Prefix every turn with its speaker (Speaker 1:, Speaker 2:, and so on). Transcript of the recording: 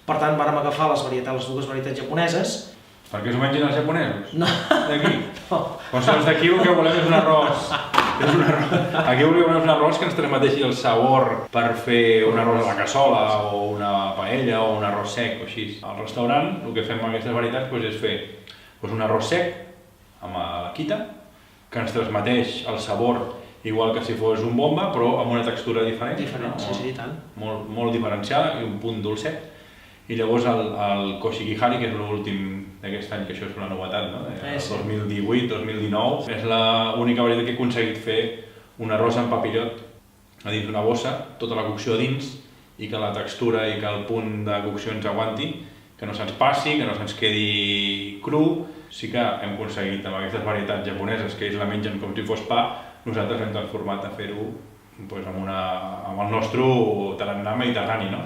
Speaker 1: Per tant, vàrem agafar les dues varietats japoneses.
Speaker 2: Perquè s'ho mengin els japonesos?
Speaker 1: No.
Speaker 2: D'aquí?
Speaker 1: No.
Speaker 2: O sigui, els d'aquí el que volem és un arròs. Aquí volem un arròs que ens transmeteixi el sabor per fer un arròs a la cassola o una paella o un arròs sec o així. Al restaurant el que fem amb aquestes varietats és fer un arròs sec amb la quita que ens transmeteix el sabor igual que si fos un bomba però amb una textura diferent.
Speaker 1: Diferent, sí, tant.
Speaker 2: Molt diferenciada i un punt dolcet. I llavors el Koshigihari, que és l'últim d'aquest any, que això és una novetat, no? El 2018-2019, és l'única varietat que he aconseguit fer un arròs amb papillot a dins d'una bossa, tota la cocció a dins, i que la textura i que el punt de cocció ens aguanti, que no se'ns passi, que no se'ns quedi cru. Sí que hem aconseguit amb aquestes varietats japoneses, que ells la mengen com si fos pa, nosaltres hem transformat a fer-ho amb el nostre tarannà mediterrani, no?